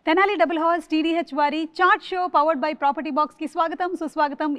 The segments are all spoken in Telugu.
తెనాలి డబుల్ హార్స్ టీడీహెచ్ వారి chat show powered by property box కి స్వాగతం సుస్వాగతం.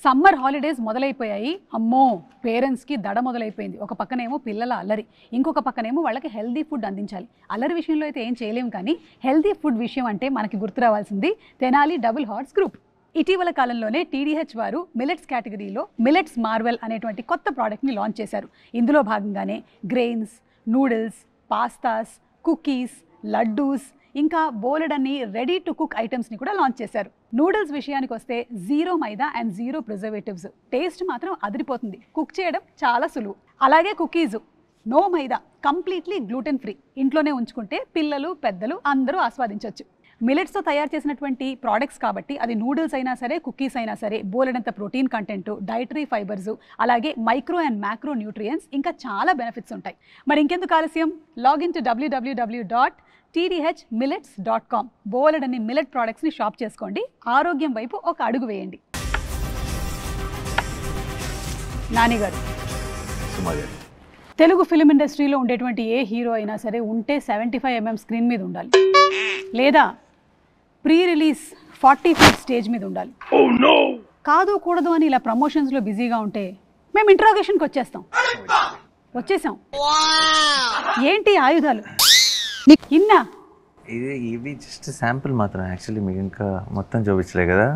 సమ్మర్ హాలిడేస్ మొదలైపోయాయి. అమ్మో పేరెంట్స్కి దడ మొదలైపోయింది. ఒక పక్కనేమో పిల్లల అల్లరి, ఇంకొక పక్కనేమో వాళ్ళకి హెల్దీ ఫుడ్ అందించాలి. అల్లరి విషయంలో అయితే ఏం చేయలేము, కానీ హెల్దీ ఫుడ్ విషయం అంటే మనకి గుర్తు రావాల్సింది తెనాలి డబుల్ హార్స్ గ్రూప్. ఇటీవల కాలంలోనే టీడీహెచ్ వారు మిలెట్స్ కేటగిరీలో మిలెట్స్ మార్వెల్ అనేటువంటి కొత్త ప్రోడక్ట్ని లాంచ్ చేశారు. ఇందులో భాగంగానే grains, noodles, pastas, cookies, laddoos, ఇంకా బోలెడన్ని రెడీ టు కుక్ ఐటమ్స్ని కూడా లాంచ్ చేశారు. నూడిల్స్ విషయానికి వస్తే 0 మైదా అండ్ 0 ప్రిజర్వేటివ్స్. టేస్ట్ మాత్రం అదిరిపోతుంది, కుక్ చేయడం చాలా సులువు. అలాగే కుకీస్ నో మైదా, కంప్లీట్లీ గ్లూటెన్ ఫ్రీ. ఇంట్లోనే ఉంచుకుంటే పిల్లలు పెద్దలు అందరూ ఆస్వాదించవచ్చు. మిలెట్స్తో తయారు చేసినటువంటి ప్రోడక్ట్స్ కాబట్టి అది నూడిల్స్ అయినా సరే, కుకీస్ అయినా సరే, బోలెడంత ప్రోటీన్ కంటెంట్, డైటరీ ఫైబర్స్, అలాగే మైక్రో అండ్ మ్యాక్రో న్యూట్రియంట్స్, ఇంకా చాలా బెనిఫిట్స్ ఉంటాయి. మరి ఇంకెందుకు ఆలస్యం, లాగిన్ టు www.tdhmillets.com. బోలెడన్ని మిలెట్ ప్రోడక్ట్స్ని షాప్ చేసుకోండి, ఆరోగ్యం వైపు ఒక అడుగు వేయండి. నాని గారు, తెలుగు ఫిలిం ఇండస్ట్రీలో ఉండేటువంటి ఏ హీరో అయినా సరే ఉంటే 75mm స్క్రీన్ మీద ఉండాలి, లేదా ప్రీ రిలీజ్ 40 ఫీట్ స్టేజ్ మీద ఉండాలి. కాదు కూడదు అని ఇలా ప్రమోషన్స్లో బిజీగా ఉంటే మేము ఇంట్రాగేషన్కి వచ్చేసాం. ఏంటి ఆయుధాలు ఇన్నా? ఇవి జస్ట్ శాంపుల్ మాత్రం. యాక్చువల్లీ మీకు ఇంకా మొత్తం చూపించలే కదా,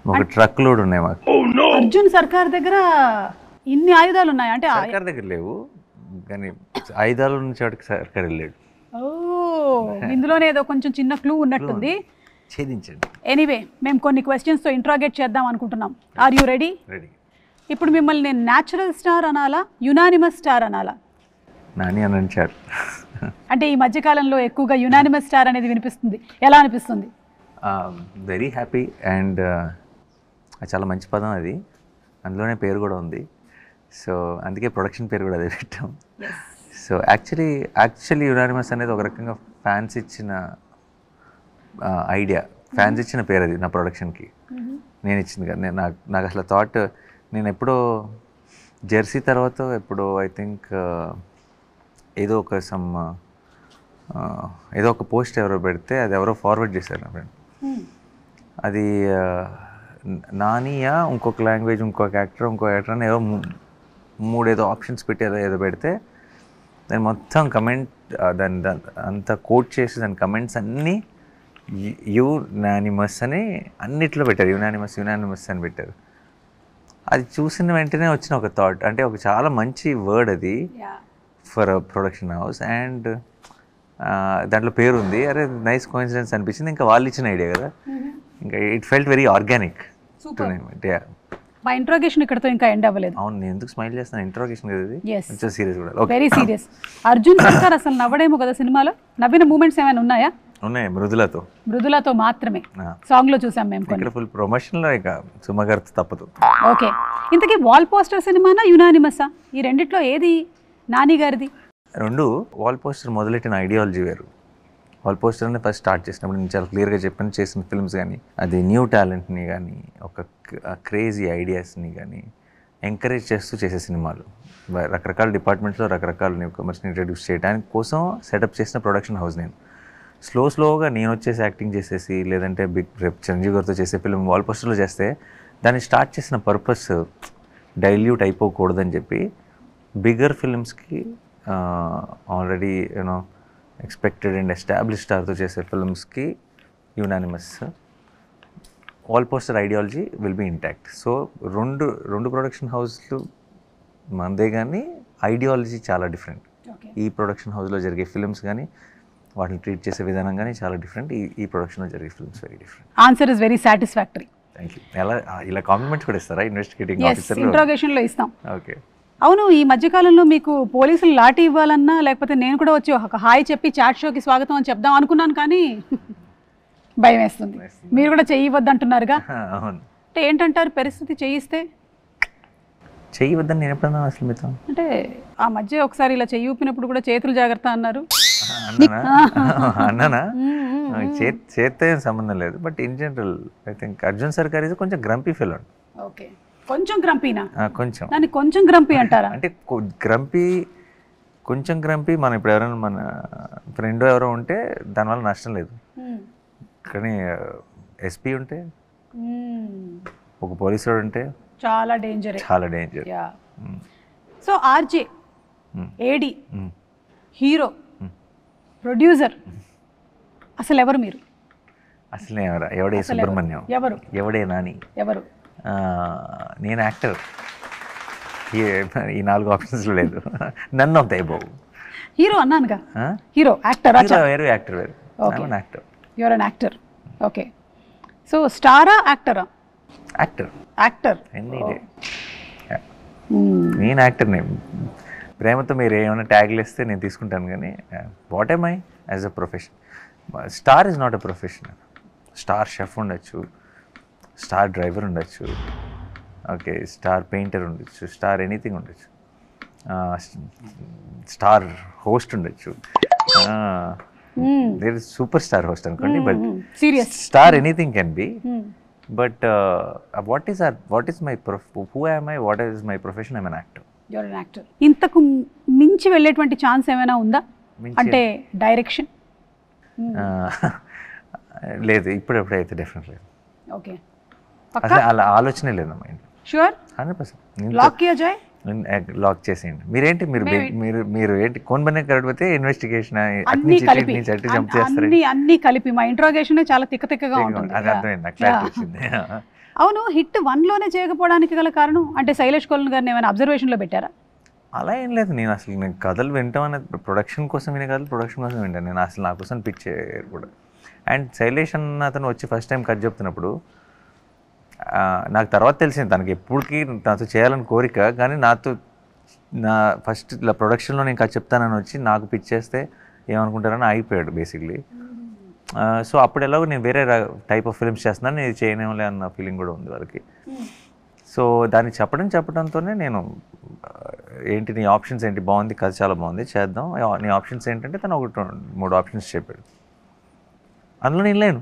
ఒక ట్రక్ లోడ్ ఉన్నాయి మాకు. అర్జున్ సర్కార్ దగ్గర ఇన్ని ఆయుధాలు ఉన్నాయి అంటే? సర్కార్ దగ్గర లేవు, కానీ ఆయుధాలు ఉన్న చోటుకి సర్కార్ వెళ్ళాడు. ఓ, ఇందులోనే ఏదో కొంచెం చిన్న క్లూ ఉన్నట్టుంది. ఛేదించండి. ఎనీవే, మేము కొన్ని క్వశ్చన్స్తో ఇంట్రాగేట్ చేద్దాం అనుకుంటున్నాం. Are you ready? రెడీ. ఇప్పుడు మిమ్మల్ని నేను న్యాచురల్ స్టార్ అనాలా, యునానిమస్ స్టార్ అనాలా? నాని అని అంటారు. అంటే ఈ మధ్యకాలంలో ఎక్కువగా యునానిమస్ స్టార్ అనేది వినిపిస్తుంది, ఎలా అనిపిస్తుంది? వెరీ హ్యాపీ అండ్ చాలా మంచి పదం అది, అందులోనే పేరు కూడా ఉంది. సో అందుకే ప్రొడక్షన్ పేరు కూడా అదే పెట్టాం. సో యాక్చువల్లీ యునానిమస్ అనేది ఒక రకంగా ఫ్యాన్స్ ఇచ్చిన ఐడియా, ఫ్యాన్స్ ఇచ్చిన పేరు అది నా ప్రొడక్షన్కి. నేను ఇచ్చింది కదా, నాకు అసలు థాట్, నేను ఎప్పుడో జెర్సీ తర్వాత ఎప్పుడో ఐ థింక్ ఏదో ఒక పోస్ట్ ఎవరో పెడితే అది ఎవరో ఫార్వర్డ్ చేశారు నా ఫ్రెండ్. అది నానియా, ఇంకొక లాంగ్వేజ్, ఇంకొక యాక్టర్ అని ఏదో 3 ఏదో ఆప్షన్స్ పెట్టి ఏదో పెడితే దాన్ని మొత్తం కమెంట్, దాని అంతా కోట్ చేసి దాని కమెంట్స్ అన్నీ యునానిమస్ అని అన్నిట్లో పెట్టారు. యునానిమస్ అని పెట్టారు. అది చూసిన వెంటనే వచ్చిన ఒక థాట్, అంటే ఒక చాలా మంచి వర్డ్ అది ఫర్ ప్రొడక్షన్ హౌస్, అండ్ దాంట్లో పేరు ఉంది. అరే నైస్ కోఇన్సిడెన్స్ అనిపించింది. ఇంకా వాళ్ళు ఇచ్చిన ఐడియా కదా, ఇంకా ఇట్ ఫెల్ట్ వెరీ ఆర్గానిక్. మా ఇంట్రోగేషన్ ఇక్కడతో ఇంకా ఎండ్ అవ్వలేదు. అవును, నేను ఎందుకు స్మైల్ చేస్తాను, ఇంట్రోగేషన్ కదా ఇది, కొంచెం సీరియస్ కూడా. Very serious. అర్జున్ సర్కార్ అసలు నవ్వడేమో కదా సినిమాలో, నవ్విన మూమెంట్స్ ఏమైనా ఉన్నాయా? ఉన్నాయి, మృదులతో మాత్రమే సాంగ్ లో చూసాం మేము. ఇక్కడ ఫుల్ ప్రమోషన్ లో ఇక సుమగారితో తప్పదు. ఓకే, ఇంతకీ వాల్ పోస్టర్ సినిమానా యునానిమసా, ఈ రెండిట్లో ఏది నాని గారిది? రెండు. వాల్ పోస్టర్ మొదలెట్టిన ఐడియాలజీ వేరు. వాల్ పోస్టర్ అనేది ఫస్ట్ స్టార్ట్ చేసినప్పుడు నేను చాలా క్లియర్గా చెప్పాను, చేసిన ఫిల్మ్స్ కానీ అది న్యూ టాలెంట్ని కానీ ఒక క్రేజీ ఐడియాస్ని కానీ ఎంకరేజ్ చేస్తూ చేసే సినిమాలు. రకరకాల డిపార్ట్మెంట్స్లో రకరకాల న్యూ కమర్స్ని ఇంట్రడ్యూస్ చేయడానికి కోసం సెటప్ చేసిన ప్రొడక్షన్ హౌస్ నేను. స్లోగా నేను వచ్చేసి యాక్టింగ్ చేసేసి, లేదంటే రేపు చిరంజీవి గారితో చేసే ఫిల్మ్ వాల్ పోస్టర్లో చేస్తే దాన్ని స్టార్ట్ చేసిన పర్పస్ డైల్యూట్ అయిపోకూడదని చెప్పి బిగ్గర్ ఫిల్మ్స్కి already you know expected and establish స్టార్తో చేసే ఫిల్మ్స్కి unanimous, wall poster ideology will be intact. So రెండు ప్రొడక్షన్ హౌస్లు మందే, కానీ ఐడియాలజీ చాలా డిఫరెంట్. ఈ ప్రొడక్షన్ హౌస్లో జరిగే ఫిల్మ్స్ కానీ వాటిని ట్రీట్ చేసే విధానం కానీ చాలా డిఫరెంట్. ఈ ప్రొడక్షన్లో జరిగే films very different. Answer is very satisfactory. Thank you. ఇలా కాంప్లిమెంట్స్ కూడా ఇస్తారా ఇన్వెస్టిగేటింగ్ ఆఫీసర్? ఇంట్రోగేషన్లో ఇస్తాం. ఓకే. అవును, ఈ మధ్యకాలంలో మీకు పోలీసులు లాఠీ ఇవ్వాలన్నా, లేకపోతే నేను కూడా వచ్చి ఒక హాయ్ చెప్పి చాట్ షోకి స్వాగతం అని చెప్దాం అనుకున్నాను, కానీ భయం వేస్తుంది. మీరు కూడా చెయ్యవద్దంటున్నారుగా, అంటే ఏంటంటారు పరిస్థితి? చేయిస్తే చెయ్యవద్దని నేను ఎప్పుడన్నా అసలు మీతో? అంటే ఆ మధ్య ఒకసారి ఇలా చెయ్యి ఊపినప్పుడు కూడా చేతులు జాగ్రత్త అన్నారు. అన్నానా? చేత్తో ఏం సంబంధం లేదు, but in general I think Arjun సర్కార్ ఇది కొంచెం గ్రంపీ ఫిల్. ఓకే, కొంచెం గ్రంపీనా? కొంచెం. దాన్ని కొంచెం గ్రంపీ అంటారా? అంటే గ్రంపీ కొంచెం క్రంపి మనం ఇప్పుడు ఎవరైనా మన ఫ్రెండ్ ఎవరో ఉంటే దానివల్ల నష్టం లేదు. కానీ ఎస్పీ ఉంటే, ఒక పోలీసు ఉంటే చాలా డేంజర్. చాలా danger. So RJ, AD, hero, producer, అసలు ఎవరు మీరు? అసలు ఎవడే సుబ్రహ్మణ్యం, ఎవడే నాని, ఎవరు? నేను యాక్టర్. ఈ 4 ఆప్షన్స్లో లేదు. None of the above. Hero అన్నానుగా. హీరో, యాక్టర్ వేరు, యాక్టర్ వేరు. Actor. You're an actor. Okay. So స్టారా, యాక్టరా? యాక్టర్. యాక్టర్. నేను యాక్టర్ని. ప్రేమతో మీరు ఏమైనా ట్యాగ్లు ఇస్తే నేను తీసుకుంటాను, కానీ what am I as a profession? Star is not a profession. Star chef ఉండొచ్చు, స్టార్ డ్రైవర్ ఉండొచ్చు, ఓకే, స్టార్ పెయింటర్ ఉండొచ్చు, స్టార్ ఎనీథింగ్ ఉండొచ్చు, స్టార్ హోస్ట్ ఉండొచ్చు, there is super star host అనుకోండి, but star anything can be. But what is my who am I, what is my profession? I'm an actor. You're an actor. ఇంతకు మించి వెళ్ళేటువంటి ఛాన్స్ ఏమైనా ఉందా? అంటే డైరెక్షన్? లేదు, ఇప్పుడైతే డెఫినెట్ లేదు. ఓకే. అసలు అలా ఆలోచనే లేదు మా ఇంట్లో. షూర్? 100%. లాక్ కియా జాయ్? లాక్ చేసేయండి. మీరేంటి, మీరు ఏంటి కోన్ బనే కరెక్ట్ ఇన్వెస్టిగేషన్ అన్ని కలిపి మా ఇంట్రోగేషన్ చాలా తిక్కగా ఉంటుంది. అది అర్థమైంది, క్లారిటీ వచ్చింది. అవును, హిట్ 1లోనే చేయకపోవడానికి గల కారణం అంటే శైలేష్ కోలన్ గారిని ఏమైనా అబ్జర్వేషన్లో పెట్టారా? అలా ఏం లేదు. నేను కథలు వింటాం అనేది ప్రొడక్షన్ కోసం వినే కథలు ప్రొడక్షన్ కోసం వింటాను. నేను అసలు నా కోసం పిచ్చే కూడా. అండ్ శైలేష్ అన్న అతను వచ్చి ఫస్ట్ టైం కథ చెప్తున్నప్పుడు నాకు తర్వాత తెలిసింది తనకి ఎప్పటికీ నాతో చేయాలని కోరిక, కానీ నా ఫస్ట్ ఇలా ప్రొడక్షన్లో నేను కథ చెప్తానని వచ్చి నాకు పిచ్ చేస్తే ఏమనుకుంటారని ఆగిపోయాడు బేసిక్లీ. సో అప్పుడు ఎలాగో నేను వేరే టైప్ ఆఫ్ ఫిల్మ్స్ చేస్తున్నాను, నేను చేయనేమలే అన్న ఫీలింగ్ కూడా ఉంది వాళ్ళకి. సో దాన్ని చెప్పడంతోనే నేను ఏంటి నీ ఆప్షన్స్ ఏంటి, బాగుంది కథ చాలా బాగుంది చేద్దాం, నీ ఆప్షన్స్ ఏంటంటే తను 3 ఆప్షన్స్ చెప్పాడు. అందులో నేను లేను.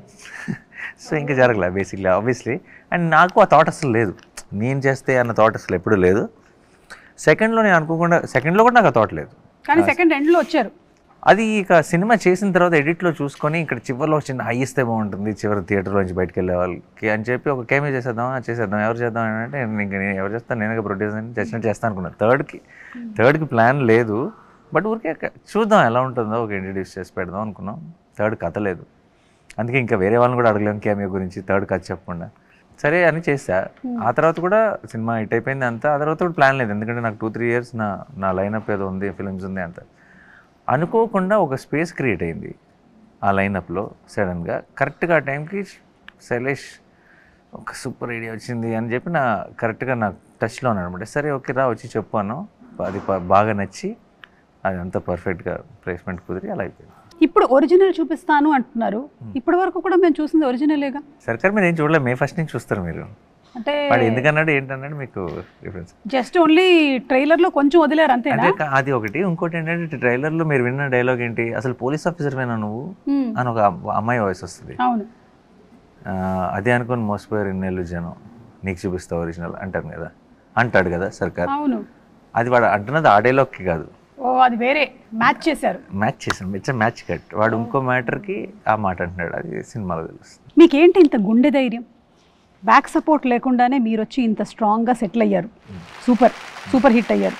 సో ఇంకా జరగలే బేసిక్లీ, ఆబ్వియస్లీ. అండ్ నాకు ఆ థాట్ అసలు లేదు, నేను చేస్తే అన్న థాట్ అసలు ఎప్పుడూ లేదు. సెకండ్లో నేను అనుకోకుండా, సెకండ్లో కూడా నాకు ఆ థాట్ లేదు, కానీ సెకండ్ ఎండ్లో వచ్చారు. అది ఇక సినిమా చేసిన తర్వాత ఎడిట్లో చూసుకొని ఇక్కడ చివరిలో చిన్న హై ఇస్తే బాగుంటుంది చివరి థియేటర్లోంచి బయటకు వెళ్ళే వాళ్ళకి అని చెప్పి ఒక కేమే చేసేద్దాం, ఎవరు చేద్దాం అంటే ఇంకా నేను ఎవరు చేస్తాను, నేనే ప్రొడ్యూసర్ అని చేసినట్టు చేస్తాను అనుకున్నాను. థర్డ్కి ప్లాన్ లేదు, బట్ ఊరికే చూద్దాం ఎలా ఉంటుందో, ఒక ఇంట్రడ్యూస్ చేసి పెడదాం అనుకున్నాం. థర్డ్ కథ లేదు, అందుకే ఇంకా వేరే వాళ్ళని కూడా అడగలేము కేమియో గురించి, థర్డ్ కథ చెప్పకుండా సరే అని చేసా. ఆ తర్వాత కూడా సినిమా హిట్ అయిపోయింది అంతా. ఆ తర్వాత కూడా ప్లాన్ లేదు, ఎందుకంటే నాకు 2-3 years నా లైనప్ ఏదో ఉంది, ఫిలిమ్స్ ఉంది అంత. అనుకోకుండా ఒక స్పేస్ క్రియేట్ అయింది ఆ లైనప్లో సడన్గా. కరెక్ట్గా ఆ టైంకి శైలేష్ ఒక సూపర్ ఐడియా వచ్చింది అని చెప్పి కరెక్ట్గా నాకు టచ్లో అనమాట. సరే ఓకే రా వచ్చి చెప్పాను, అది బాగా నచ్చి అది అంతా పర్ఫెక్ట్గా ప్లేస్మెంట్ కుదిరి అలా అయిపోయింది. ఇప్పుడు ఒరిజినల్ చూపిస్తాను అంటున్నారు, ఇప్పటి వరకు కూడా మేము చూసింది ఒరిజినలేగా. సర్కార్ మీరు ఏం చూడలేదు, మే ఫస్ట్ నుంచి చూస్తారు మీరు. అంటే ఎందుకన్నాడు ఏంటన్నాడు మీకు రిఫరెన్స్? జస్ట్ ఓన్లీ ట్రైలర్లో కొంచెం వదిలేరు అంతే. అది ఒకటి. ఇంకోటి ఏంటంటే ట్రైలర్లో మీరు విన్న డైలాగ్ ఏంటి, అసలు పోలీస్ ఆఫీసర్ వేనా నువ్వు అని ఒక అమ్మాయి వాయిస్ వస్తుంది. అవును, అదే అనుకుని మోసపోయారు ఇన్నేళ్ళు జనం, నీకు చూపిస్తా ఒరిజినల్ అంటాడు కదా సర్కార్. అవును, అది వాడు అంటున్నది ఆ డైలాగ్కి కాదు, అది వేరే మ్యాచ్ చేశారు. Match cut. వాడు ఇంకో మ్యాటర్కి ఆ మాట అంటున్నాడు, అది సినిమాలో తెలుస్తుంది. మీకేంటి ఇంత గుండె ధైర్యం? బ్యాక్ సపోర్ట్ లేకుండానే మీరు వచ్చి ఇంత స్ట్రాంగ్గా సెటిల్ అయ్యారు, సూపర్ హిట్ అయ్యారు.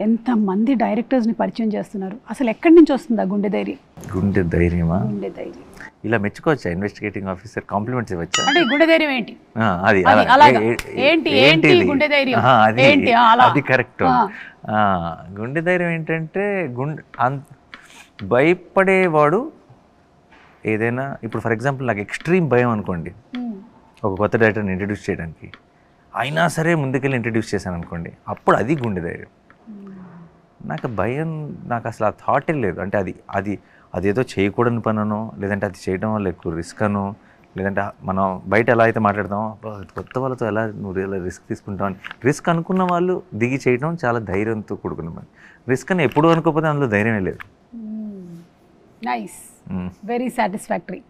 ఎంతమంది డైరెక్టర్స్ని పరిచయం చేస్తున్నారు, అసలు ఎక్కడి నుంచి వస్తుంది ఆ గుండె ధైర్యం? గుండె ధైర్యమా? గుండె ధైర్యం ఇలా మెచ్చుకోవచ్చా? ఇన్వెస్టిగేటింగ్ ఆఫీసర్ కాంప్లిమెంట్స్ ఇవ్వచ్చా? అంటే గుండె ధైర్యం ఏంటి? అది ఏంటి గుండె ధైర్యం? అది కరెక్ట్. గుండె ధైర్యం ఏంటంటే భయపడేవాడు ఏదైనా, ఇప్పుడు ఫర్ ఎగ్జాంపుల్ నాకు ఎక్స్ట్రీమ్ భయం అనుకోండి ఒక కొత్త డైరెక్టర్ని ఇంట్రడ్యూస్ చేయడానికి, అయినా సరే ముందుకెళ్ళి ఇంట్రడ్యూస్ చేశాను అనుకోండి, అప్పుడు అది గుండె ధైర్యం. నాకు భయం, నాకు అసలు ఆ థాటే లేదు. అంటే అదేదో చేయకూడని పననో, లేదంటే అది చేయడం వల్ల ఎక్కువ రిస్క్ అనో, లేదంటే మనం బయట ఎలా అయితే మాట్లాడతాం కొత్త వాళ్ళతో ఎలా నువ్వు రిస్క్ తీసుకుంటావు అని, రిస్క్ అనుకున్న వాళ్ళు దిగి చేయడం చాలా ధైర్యంతో కూడుకున్న పని. రిస్క్ అని ఎప్పుడు అనుకోకపోతే అందులో ధైర్యమే లేదు. Nice, very satisfactory.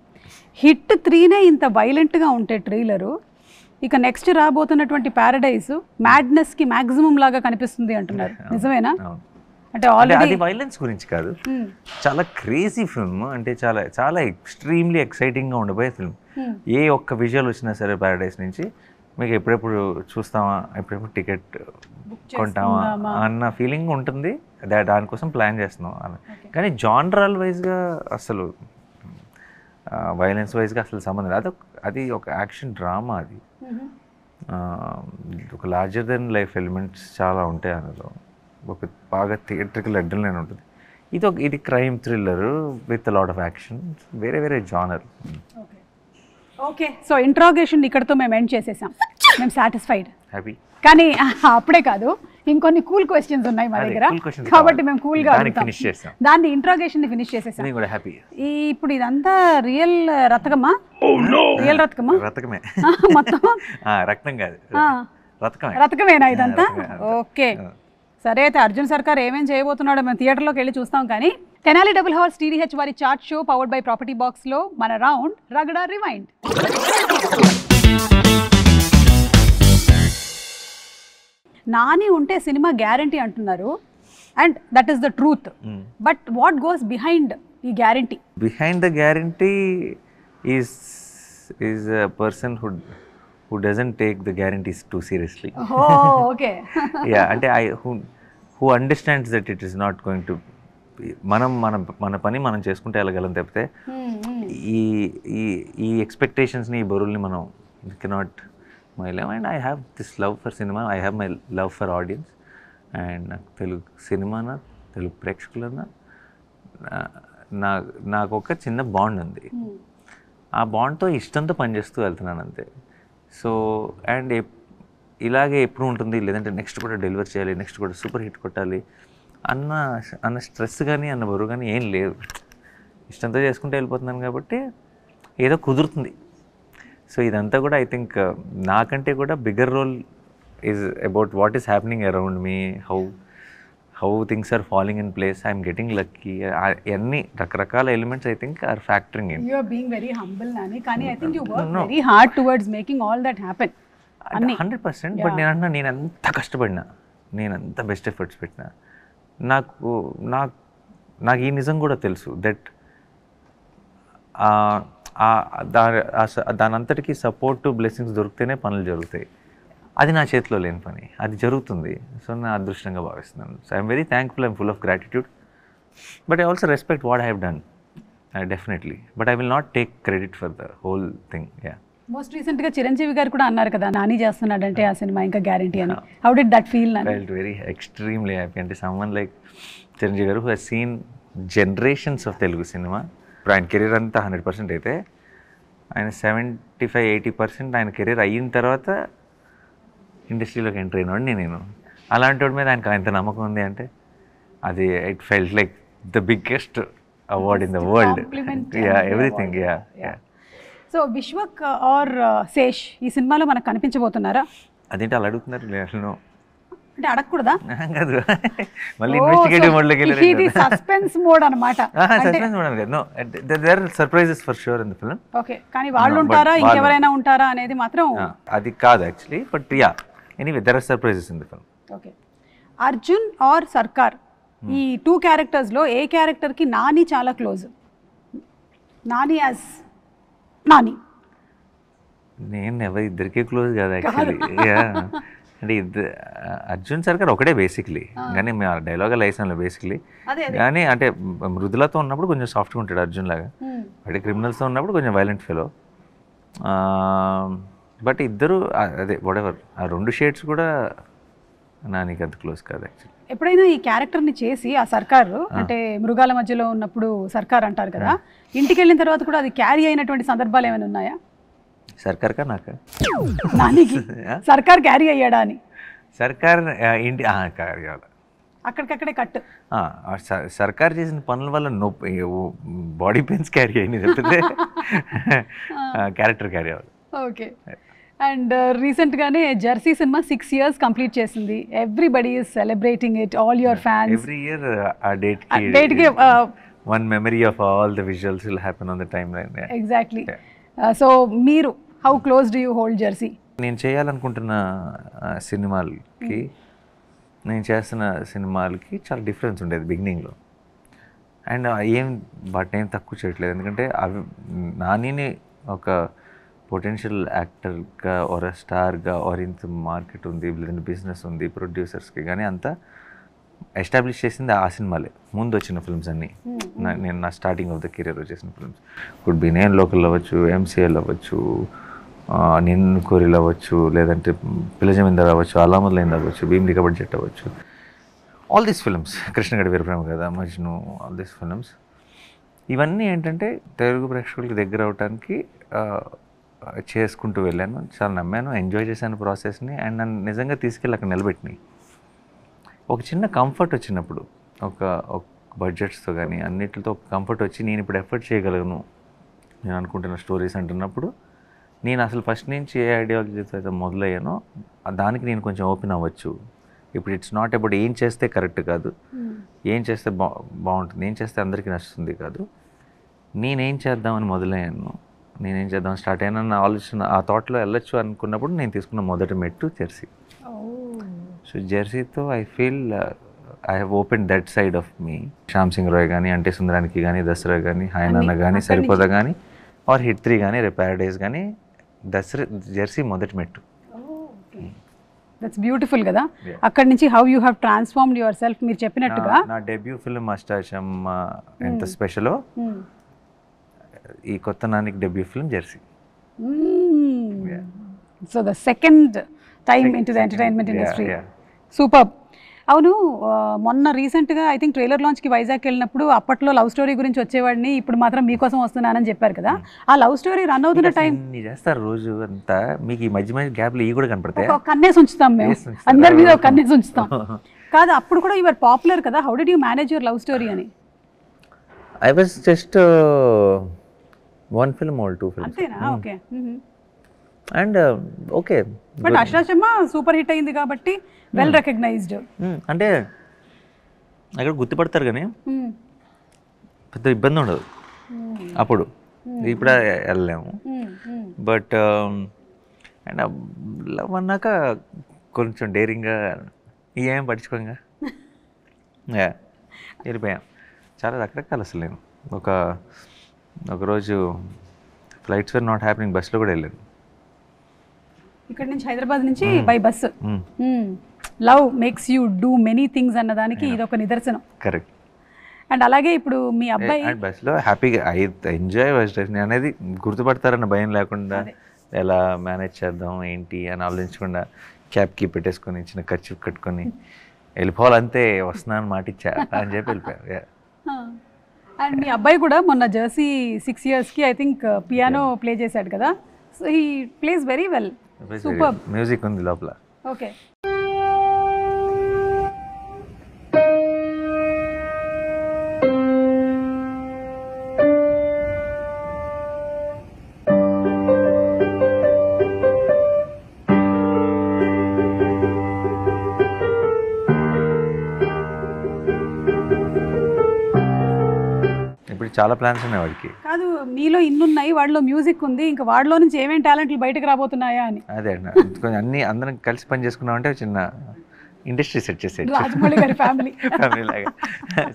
హిట్ 3నే ఇంత వైలెంట్గా ఉంటే ట్రైలరు, ఇక నెక్స్ట్ రాబోతున్నటువంటి ప్యారడైజ్ మ్యాడ్నెస్కి మ్యాక్సిమం లాగా కనిపిస్తుంది అంటున్నారు, నిజమేనా? అంటే అది ఆల్రెడీ వైలెన్స్ గురించి కాదు, చాలా క్రేజీ ఫిల్మ్, అంటే చాలా చాలా ఎక్స్ట్రీమ్లీ ఎక్సైటింగ్గా ఉండబోయే ఫిల్మ్. ఏ ఒక్క విజువల్ వచ్చినా సరే ప్యారడైస్ నుంచి మీకు ఎప్పుడెప్పుడు చూస్తామా, ఎప్పుడెప్పుడు టికెట్ కొంటామా అన్న ఫీలింగ్ ఉంటుంది. దానికోసం ప్లాన్ చేస్తున్నాం. కానీ జానరల్ వైజ్గా అసలు వైలెన్స్ వైజ్గా అసలు సంబంధం లేదు. అది ఒక యాక్షన్ డ్రామా. అది ఒక లార్జర్ దెన్ లైఫ్ ఎలిమెంట్స్ చాలా ఉంటాయి అందులో. ఒక బాగా థియేట్రికల్ అడ్రినలైన్ ఉంటుంది. ఇది crime thriller with lot of action, వేరే వేరే జానర్. ఓకే, సో ఇంట్రాగేషన్ ఇక్కడతో మేము ఎండ్ చేసేసాం. మేము సాటిస్ఫైడ్, హ్యాపీ. కానీ అప్పుడే కాదు, ఇంకొన్ని కూల్ క్వశ్చన్స్ ఉన్నాయి మా దగ్గర, కాబట్టి మేము కూల్గా దాన్ని ఇంట్రాగేషన్ ని ఫినిష్ చేసేసాం. ఇప్పుడు ఇదంతా రియల్ రతకమా? రియల్ రతకమా? రతకమే మొత్తం. రక్తం కాదు, రతకమేనా ఇదంతా? ఓకే, సరే అయితే అర్జున్ సర్కార్ ఏమేం చేయబోతున్నాడో మేము థియేటర్లోకి వెళ్ళి చూస్తాం. కానీ తెనాలి డబుల్ హార్స్ TDH వారి chart show powered by property box లో మన రౌండ్ రగడా రివైండ్. నాని ఉంటే సినిమా గ్యారంటీ అంటున్నారు, and that is the truth. But what goes behind ఈ guarantee? Behind the guarantee is a person who doesn't take the guarantees too seriously. Oh, okay. Yeah, ante who understands that it is not going to be, మన పని మనం చేసుకుంటే వెళ్ళగలం తప్పితే ఈ ఎక్స్పెక్టేషన్స్ని, ఈ బరువుల్ని మనం కెనాట్ మైలేం. And I have this love for cinema, I have my love for audience. And నాకు తెలుగు సినిమానా, తెలుగు ప్రేక్షకులన్నా నాకు ఒక చిన్న బాండ్ ఉంది. ఆ బాండ్తో ఇష్టంతో పనిచేస్తూ వెళ్తున్నాను అంతే. సో అండ్ ఇలాగే ఎప్పుడు ఉంటుంది, లేదంటే నెక్స్ట్ కూడా డెలివర్ చేయాలి, నెక్స్ట్ కూడా సూపర్ హిట్ కొట్టాలి అన్న స్ట్రెస్ కానీ అన్న బరువు కానీ ఏం లేదు. ఇష్టంతో చేసుకుంటూ వెళ్ళిపోతున్నాను కాబట్టి ఏదో కుదురుతుంది. సో ఇదంతా కూడా ఐ థింక్ నాకంటే కూడా bigger role is about what is happening around me, how things are following in place, I'm getting lucky. అన్ని రకరకాల elements I think are factoring in. You are being very humble Nani, కానీ I think you work very hard towards making all that happen. 100%. But నేను ఎంత కష్టపడినా, నేను ఎంత బెస్ట్ ఎఫర్ట్స్ పెట్టినా, నాకు ఈ నిజం కూడా తెలుసు దట్ దానంతటికీ సపోర్ట్ బ్లెస్సింగ్స్ దొరికితేనే పనులు జరుగుతాయి. అది నా చేతిలో లేని పని, అది జరుగుతుంది. సో నా అదృష్టంగా భావిస్తున్నాను. So I'm very thankful, I'm full of gratitude. But I also respect what I have done definitely. But I will not take credit for the whole thing. Yeah, most రీసెంట్గా చిరంజీవి గారు కూడా అన్నారు కదా, నాని చేస్తున్నాడంటే ఆ సినిమా ఇంకా గ్యారంటీ అని. How did that feel? Felt very extremely happy. అంటే someone like Chiranjeevi garu who has seen generations of Telugu cinema. ఇప్పుడు ఆయన కెరీర్ అంతా 100% అయితే ఆయన 75-80% ఆయన కెరీర్ అయిన తర్వాత ఇండస్ట్రీలోకి ఎంటర్ అయినాడు నేను. అలాంటి వాడి మీద ఆయనకు అంత నమ్మకం ఉంది అంటే అది it felt like the biggest award in the world. Everything. So Vishwak or Sesh ఈ సినిమాలో మనకు కనిపించబోతున్నారా? అదేంటి అలా అడుగుతున్నారు? లేదు అంటే అడగకూడదా? కాదు, మళ్ళీ ఇన్వెస్టిగేటివ్ మోడ్లోకి వెళ్ళారు. ఇది సస్పెన్స్ మోడ్ అన్నమాట. సస్పెన్స్ మోడ్ కాదు, no, there are surprises for sure in the film. Okay, కానీ వాళ్ళు ఉంటారా ఇంకెవరైనా ఉంటారా అనేది మాత్రం అది కాదు actually. But yeah, anyway there are surprises in the film. Okay, Arjun or Sarkar ఈ 2 క్యారెక్టర్స్లో ఏ క్యారెక్టర్కి నాని చాలా క్లోజ్? నాని యాజ్ నాని. నేను ఇద్దరికీ క్లోజ్ కాదు యాక్చువల్లీ. అంటే అర్జున్ సర్కార్ ఒకటే బేసిక్లీ, కానీ మేము డైలాగ్ లైసెన్స్లో బేసిక్లీ. కానీ అంటే మృదులతో ఉన్నప్పుడు కొంచెం సాఫ్ట్గా ఉంటాడు అర్జున్ లాగా, అంటే క్రిమినల్స్తో ఉన్నప్పుడు కొంచెం వైలెంట్ ఫెలో. బట్ ఇద్దరు అదే వాటెవర్ ఆ 2 షేడ్స్ కూడా నానికి అంత క్లోజ్ కాదు యాక్చువల్లీ. ఎప్పుడైనా ఈ క్యారెక్టర్ని చేసి ఆ సర్కారు అంటే మృగాల మధ్యలో ఉన్నప్పుడు సర్కార్ అంటారు కదా, ఇంటికి వెళ్ళిన తర్వాత కూడా అది క్యారీ అయినటువంటి సందర్భాలు ఏమైనా ఉన్నాయా? సర్కార్ కా నాక నానికి సర్కార్ క్యారీ అయ్యాడా అని? సర్కార్ ఇంటి క్యారీ అవ్వాలి, అక్కడికక్కడే కట్. సర్కార్ చేసిన పనుల వల్ల నొప్పి, బాడీ పెయిన్స్ క్యారీ అయింది తప్పితే క్యారెక్టర్ క్యారీ అవ్వాలి. ఓకే, అండ్ రీసెంట్గానే జెర్సీ సినిమా 6 years కంప్లీట్ చేసింది. Everybody is celebrating it, all your fans. Every year ఆ డేట్కి one memory of all the visuals will happen on the timeline. Exactly. So మీరు how close do you hold Jersey? నేను చేయాలనుకుంటున్న సినిమాలకి నేను చేస్తున్న సినిమాలకి చాలా డిఫరెన్స్ ఉండేది బిగినింగ్లో. అండ్ వాటిని ఏం తక్కువ చేయట్లేదు, ఎందుకంటే అవి నానిని ఒక పొటెన్షియల్ యాక్టర్గా ఆర్ స్టార్గా ఆర్ ఇంత మార్కెట్ ఉంది, లేదంటే బిజినెస్ ఉంది ప్రొడ్యూసర్స్కి, కానీ అంతా ఎస్టాబ్లిష్ చేసింది ఆ సినిమాలే, ముందు వచ్చిన ఫిల్మ్స్ అన్నీ. నేను నా స్టార్టింగ్ ఆఫ్ ద కెరీర్ వచ్చేసిన ఫిల్మ్స్ కుడ్ బి నేను లోకల్ అవ్వచ్చు, ఎంసీఎల్ అవ్వచ్చు, నిన్ను కోరిల్ అవ్వచ్చు, లేదంటే పిల్ల జమీందార్ అవ్వచ్చు, అలామదులైంది అవ్వచ్చు, భీమిలి కబడ్డీ జట్ అవ్వచ్చు, ఆల్ దీస్ ఫిల్మ్స్, కృష్ణగడి వీరప్రేమ కదా, మజ్ను, ఆల్ దీస్ ఫిల్మ్స్. ఇవన్నీ ఏంటంటే తెలుగు ప్రేక్షకులకి దగ్గర అవడానికి చేసుకుంటూ వెళ్ళాను. చాలా నమ్మాను, ఎంజాయ్ చేశాను ప్రాసెస్ని. అండ్ నన్ను నిజంగా తీసుకెళ్ళి అక్కడ నిలబెట్టినాయి. ఒక చిన్న కంఫర్ట్ వచ్చినప్పుడు, ఒక బడ్జెట్స్తో కానీ అన్నిటితో కంఫర్ట్ వచ్చి నేను ఇప్పుడు ఎఫర్ట్ చేయగలను నేను అనుకుంటున్న స్టోరీస్ అంటున్నప్పుడు, నేను అసలు ఫస్ట్ నుంచి ఏ ఐడియాలజీతో అయితే మొదలయ్యానో దానికి నేను కొంచెం ఓపెన్ అవ్వచ్చు. ఇప్పుడు ఇట్స్ నాట్ అబౌట్ ఏం చేస్తే కరెక్ట్ కాదు, ఏం చేస్తే బాగుంటుంది, ఏం చేస్తే అందరికీ నచ్చుతుంది కాదు, నేనేం చేద్దామని మొదలయ్యాను, నేనేం చేద్దామని స్టార్ట్ అయినా నా ఆలోచన ఆ థాట్లో వెళ్ళొచ్చు అనుకున్నప్పుడు నేను తీసుకున్న మొదటి మెట్టు జెర్సీ. సో జెర్సీతో I feel I have open that side of me. Shyam Singh Roy కానీ, అంటే సుందరానికి కానీ, దసరా కానీ, హాయ్ నాన్న కానీ, సరిపోదా కానీ, ఆర్ హిట్ 3 కానీ, రేపు ప్యారడైజ్ కానీ, జెర్సీ మొదటి మెట్టు. దట్స్ బ్యూటిఫుల్ కదా. అక్కడి నుంచి how you have transformed your self. మీరు చెప్పినట్టుగా నా డెబ్యూ ఫిల్మ్ అష్టాచమ్మ ఎంత స్పెషలో, ఈ కొత్త నానికి debut film Jersey. So the second time in to the entertainment industry. Super. అవును, మొన్న రీసెంట్గా ఐ థింక్ ట్రైలర్ లాంచ్కి వైజాగ్ వెళ్ళినప్పుడు అప్పట్లో లవ్ స్టోరీ గురించి వచ్చేవాడిని, ఇప్పుడు మాత్రం మీకోసం వస్తున్నానని చెప్పారు కదా. ఆ లవ్ స్టోరీ రన్ అవుతున్న టైం చేస్తారు రోజు అంతా, మీకు ఈ మధ్య మధ్య గ్యాప్లు ఇవి కూడా కనపడతాయి. కన్నేసి ఉంచుతాం మేము, అందరి మీద ఒక కన్నేసి ఉంచుతాం. కాదు, అప్పుడు కూడా యువర్ పాపులర్ కదా. How did you manage your love story అని? I was just 1 film or 2 films. అంతేనా? Okay. And okay, but Ashtachamma super hit అయింది కాబట్టి వెల్ రికగ్నైజ్డ్. అంటే అక్కడ గుర్తుపడతారు కానీ పెద్ద ఇబ్బంది ఉండదు అప్పుడు. ఇప్పుడు వెళ్ళలేము. బట్ అండ్ లవ్ అన్నాక కొంచెం డేరింగ్గా ఏం పట్టించుకోంగా వెళ్ళిపోయాం. చాలా రకరకాలు. అసలు నేను ఒకరోజు ఫ్లైట్స్ వర్ నాట్ హ్యాపెనింగ్, బస్సులో కూడా వెళ్ళాను. ఇక్కడ నుంచి హైదరాబాద్ నుంచి by bus. Love makes you do many things అన్నదానికి ఇది ఒక నిదర్శనం. కరెక్ట్. అండ్ అలాగే ఇప్పుడు మీ అబ్బాయి బస్సులో హ్యాపీగా ఎంజాయ్ బస్ డ్రైవ్ అనేది గుర్తుపడతారన్న భయం లేకుండా ఎలా మేనేజ్ చేద్దాం ఏంటి అని ఆలోచించకుండా క్యాబ్కి పెట్టేసుకొని చిన్న ఖర్చు కట్టుకొని వెళ్ళిపోవాలంతే, వస్తున్నాను మాట ఇచ్చా అని చెప్పి వెళ్ళిపోయారు. అండ్ మీ అబ్బాయి కూడా మొన్న జెర్సీ 6 yearsకి ఐ థింక్ పియానో ప్లే చేశాడు కదా. So he plays very well. Super. Music ఉంది లోపల. ఓకే. చాలా ప్లాన్స్ ఉన్నాయి వాడికి. కాదు, మీలో ఇన్నున్నాయి, వాడిలో మ్యూజిక్ ఉంది, ఇంకా వాడిలో నుంచి ఏమేమి టాలెంట్లు బయటకు రాబోతున్నాయా అని. అదే కొంచెం అన్ని అందరం కలిసి పని చేసుకున్నామంటే చిన్న ఇండస్ట్రీ సెట్ చేసేది, రాజమౌళి గారి ఫ్యామిలీ లాగా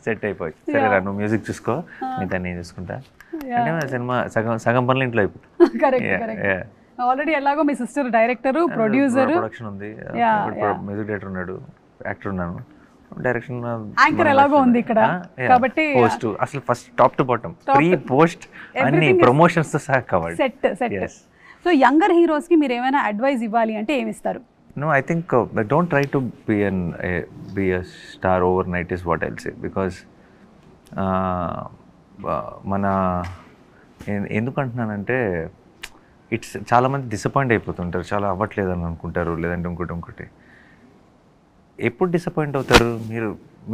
సెట్ అయిపోవచ్చు. సరే రా, నువ్వు మ్యూజిక్ చూసుకో, మిగతా నేను చూసుకుంటా అంటే సినిమా సగం పనులు ఇంట్లో అయిపోతుంది. కరెక్ట్. ఆల్రెడీ ఎలాగో మీ సిస్టర్ డైరెక్టర్, ప్రొడ్యూసర్, ప్రొడక్షన్ ఉంది, మ్యూజిక్ డైరెక్టర్ ఉన్నాడు, యాక్టర్ ఉన్నాను, డైరెక్షన్, యాంకర్ ఎలాగో ఉంది ఇక్కడ. కాబట్టి పోస్ట్ అసలు first top to bottom pre post అన్ని ప్రమోషన్స్ తో సహా covered. Set. So younger heroes కి మీరు ఏమైనా అడ్వైస్ ఇవ్వాలి అంటే ఏమి ఇస్తారు? No, I think don't try to be a star overnight is what I'll say, because మన ఎందుకు అంటున్నానంటే ఇట్స్ చాలామంది డిసప్పాయింట్ అయిపోతుంటారు, చాలా అవ్వట్లేదు అని అనుకుంటారు, లేదంటే ఇంకోటి. ఎప్పుడు డిసప్పాయింట్ అవుతారు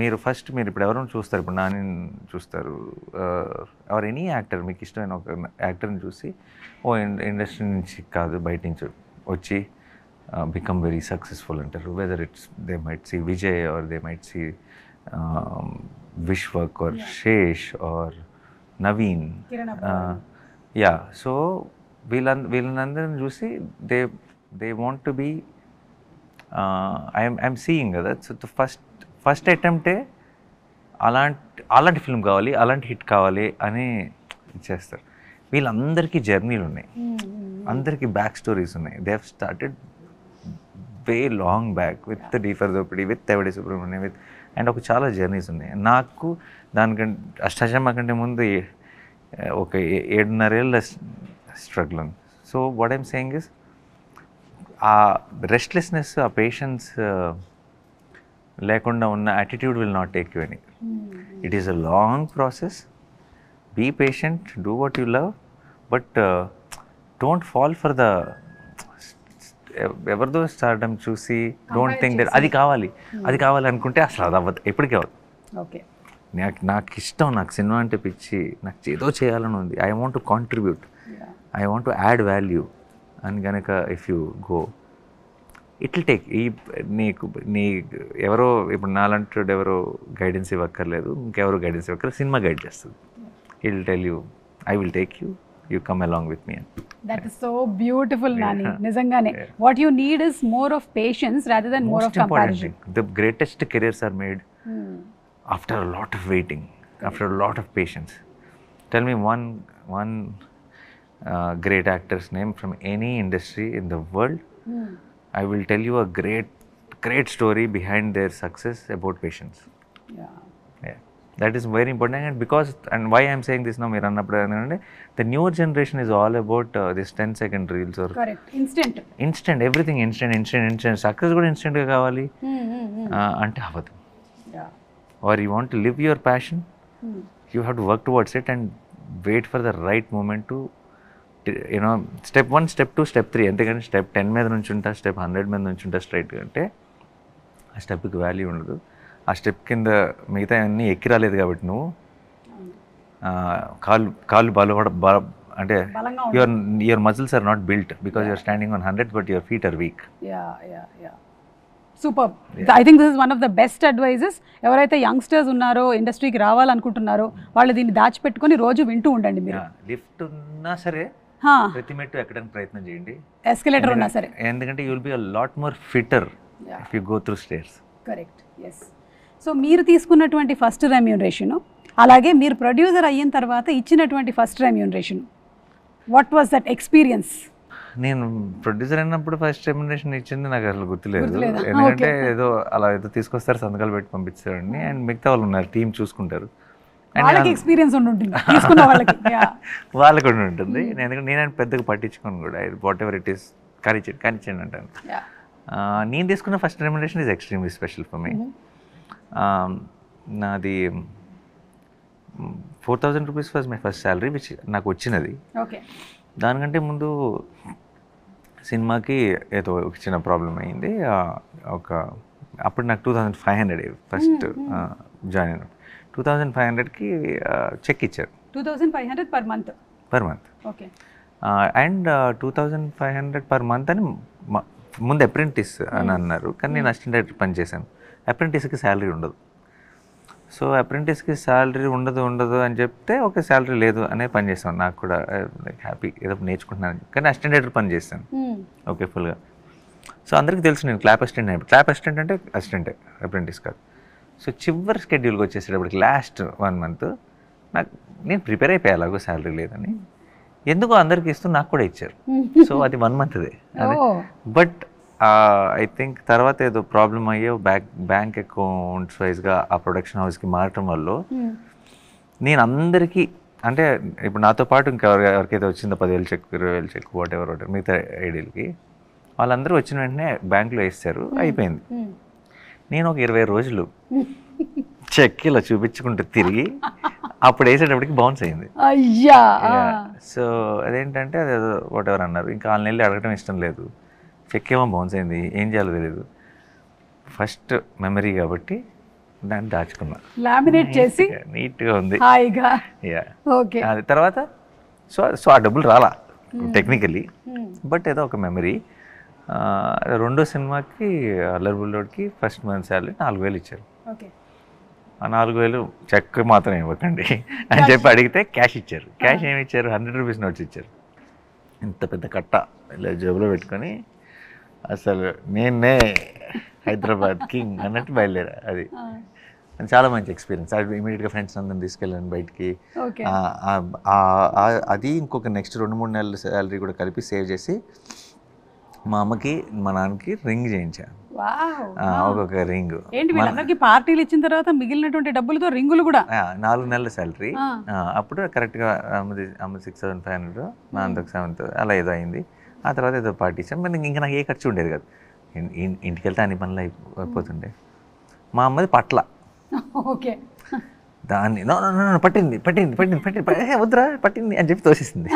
మీరు ఫస్ట్ మీరు ఇప్పుడు ఎవరైనా చూస్తారు, ఇప్పుడు నాని చూస్తారు, ఆర్ ఎనీ యాక్టర్, మీకు ఇష్టమైన ఒక యాక్టర్ని చూసి ఇండస్ట్రీ నుంచి కాదు బయట నుంచి వచ్చి become very successful అంటారు. whether it's they might see Vijay or they might see Vishwak or Shesh or Naveen, so వీళ్ళందరిని చూసి they want to be I'm seeing కదా. సో ఫస్ట్ అటెంప్టే అలాంటి ఫిల్మ్ కావాలి, అలాంటి హిట్ కావాలి అని చేస్తారు. వీళ్ళందరికీ జర్నీలు ఉన్నాయి, అందరికీ బ్యాక్ స్టోరీస్ ఉన్నాయి. They have started way long back with D for Dopidi, with Yevade Subramanyam, with and ఒక చాలా జర్నీస్ ఉన్నాయి. నాకు దానికంటే అష్టాచమ్మ కంటే ముందు ఒక 7.5 ఏళ్ళ స్ట్రగుల్ ఉంది. So what I'm saying is ఆ రెస్ట్లెస్నెస్, ఆ పేషెన్స్ లేకుండా ఉన్న attitude will not take you any. It is a long process. Be patient, do what you love, but don't fall for the ఎవరిదో స్టార్డమ్ చూసి డోంట్ థింక్ దట్ అది కావాలి అనుకుంటే అసలు అది అవ్వదు, ఎప్పటికీ అవ్వదు. ఓకే, నాకు ఇష్టం, నాకు సినిమా అంటే పిచ్చి, నాకు ఏదో చేయాలని ఉంది, I want to contribute, I want to add value అని కనుక if you go it will take. నీ ఎవరో ఇప్పుడు నాలంటాడు ఎవరో గైడెన్స్ ఇవ్వక్కర్లేదు, ఇంకెవరో గైడెన్స్ ఇవ్వక్కర్లేదు, సినిమా గైడ్ చేస్తుంది. It will tell you, I will take you, you come along with me. That is so beautiful Nani. నిజంగానే what you need is more of patience rather than more of comparison. The greatest careers are made after a lot of waiting, after a lot of patience. Tell me one great actor's name from any industry in the world. I will tell you a great story behind their success about patience. Yeah, that is very important. And why I am saying this now, the newer generation is all about this 10-second reels or correct instant everything instant success kuda instant ga kavali ante avadu. Or you want to live your passion, you have to work towards it and wait for the right moment to, step 1, step 2, step 3. అంతేగాని స్టెప్ 10 మీద నుంచి ఉంటా, స్టెప్ 100 మీద నుంచి ఉంటా స్ట్రైట్ అంటే ఆ స్టెప్కి వాల్యూ ఉండదు. ఆ స్టెప్ కింద మిగతా అన్నీ ఎక్కి రాలేదు కాబట్టి నువ్వు కాళ్ళు బల అంటే your muscles are not built because you're standing on 100 but your feet are weak. Super. I think this is one of the best advises. ఎవరైతే యంగ్స్టర్స్ ఉన్నారో, ఇండస్ట్రీకి రావాలనుకుంటున్నారో వాళ్ళు దీన్ని దాచిపెట్టుకొని రోజు వింటూ ఉండండి. మీరు లిఫ్ట్ ఉన్నా సరే ప్రతి మెట్టు ఎక్కడానికి ప్రయత్నం చేయండి, ఎస్కలేటర్ ఉన్నా సరే, ఎందుకంటే you will be a lot more fitter if you go through stairs. Correct, yes. So మీరు తీసుకున్నటువంటి ఫస్ట్ రెమ్యూనరేషన్, అలాగే మీరు ప్రొడ్యూసర్ అయిన తర్వాత ఇచ్చినటువంటి first remuneration, what was that experience? నేను ప్రొడ్యూసర్ అయినప్పుడు ఫస్ట్ రెమ్యునరేషన్ ఇచ్చింది నాకు అసలు గుర్తులేదు. ఎందుకంటే ఏదో తీసుకొస్తారు, సంతకాలు పెట్టి పంపిస్తారండి, అండ్ మిగతా వాళ్ళు ఉన్నారు, టీం చూసుకుంటారు, ఎక్స్పీరియన్స్ వాళ్ళకు కూడా ఉంటుంది. ఎందుకంటే నేను పెద్దగా పట్టించుకోను కూడా, వాట్ ఎవర్ ఇట్ ఈస్ కానిచ్చేయండి అంటాను. నేను తీసుకున్న first remuneration is extremely special for me. నాది 4,000 rupees was my first salary which నాకు వచ్చినది. దానికంటే ముందు సినిమాకి ఏదో ఒక చిన్న ప్రాబ్లం అయింది. అప్పుడు నాకు 2,500 ఫస్ట్ జాయిన్ అయిన. 2,500కి చెక్ ఇచ్చారు. 2,500 per month. Okay. And 2,500 per month అని ముందు అప్రెంటిస్ అని అన్నారు, కానీ నేను అసిస్టెంట్ డైరెక్టర్ పని చేశాను. అప్రెంటిస్కి శాలరీ ఉండదు. సో అప్రెంటిస్కి శాలరీ ఉండదు అని చెప్తే ఓకే శాలరీ లేదు అనే పని చేస్తాను. నాకు కూడా హ్యాపీ, ఏదో నేర్చుకుంటున్నాను, కానీ అసిస్టెంట్ డైరెక్టర్ పని చేస్తాను ఓకే ఫుల్గా. సో అందరికీ తెలుసు నేను క్లాప్ అసిస్టెంట్ అంటే అసిస్టెంటే, అప్రెంటిస్ కాదు. సో చివరి స్కెడ్యూల్కి వచ్చేసేటప్పటికి లాస్ట్ 1 మంత్ నేను ప్రిపేర్ అయిపోయా, అలాగో శాలరీ లేదని. ఎందుకో అందరికీ ఇస్తూ నాకు కూడా ఇచ్చారు. సో అది 1 మంత్దే అదే. బట్ ఐ థింక్ తర్వాత ఏదో ప్రాబ్లం అయ్యో బ్యాంక్ అకౌంట్స్ వైజ్గా ఆ ప్రొడక్షన్ హౌస్కి మారటం వల్ల నేను అందరికీ, అంటే ఇప్పుడు నాతో పాటు ఎవరికైతే వచ్చిందో 10,000 చెక్, 20,000 చెక్, వాట్ ఎవర్ మిగతా ఐడీలకి, వాళ్ళందరూ వచ్చిన వెంటనే బ్యాంకులో వేస్తారు, అయిపోయింది. నేను ఒక 20 రోజులు చెక్ ఇలా చూపించుకుంటూ తిరిగి అప్పుడు వేసేటప్పటికి బౌన్స్ అయింది. సో అదేంటంటే అదే వాట్ ఎవర్ అన్నారు, ఇంకా వాళ్ళని వెళ్ళి అడగటం ఇష్టం లేదు. చెక్ ఏమో బౌన్స్ అయింది, ఏం చేయాలో తెలియదు. ఫస్ట్ మెమరీ కాబట్టి దాన్ని దాచుకున్నా, లామినేట్ చేసి నీట్గా ఉంది. అది తర్వాత సో ఆ డబ్బులు రాలా టెక్నికలీ, బట్ ఏదో ఒక మెమరీ. రెండో సినిమాకి అల్లరి బుల్లోడ్కి ఫస్ట్ మంత్ శాలరీ 4,000 ఇచ్చారు. ఆ 4,000 చెక్ మాత్రం ఇవ్వకండి అని చెప్పి అడిగితే క్యాష్ ఇచ్చారు. క్యాష్ ఏమి ఇచ్చారు? 100 రూపీస్ నోట్స్ ఇచ్చారు. ఇంత పెద్ద కట్ట ఇలా జేబులో పెట్టుకొని అసలు నేనే హైదరాబాద్ కింగ్ అన్నట్టు బయలుదేరా. అది చాలా మంచి ఎక్స్పీరియన్స్. అది ఇమీడియట్గా ఫ్రెండ్స్ అందరిని తీసుకెళ్ళాను బయటికి. అది ఇంకొక నెక్స్ట్ 2-3 నెలల శాలరీ కూడా కలిపి సేవ్ చేసి మా అమ్మకి మా నాన్నకి రింగ్ చేయించాను. ఒక్కొక్క రింగ్. పార్టీలు ఇచ్చిన తర్వాత మిగిలినటువంటి డబ్బులతో రింగులు కూడా 4 నెలల శాలరీ. అప్పుడు కరెక్ట్గా అమ్మ 6,500, నాన్నతో 7,000 అలా ఏదో అయింది. ఆ తర్వాత ఏదో పార్టీ ఇచ్చాను. మరి ఇంకా నాకు ఏ ఖర్చు ఉండేది కాదు. ఇంటికి వెళ్తే అన్ని పనులు అయిపోతుండే. మా అమ్మది పట్ల. ఓకే. దాన్ని పట్టింది వద్దురా పట్టింది అని చెప్పి తోసేసింది.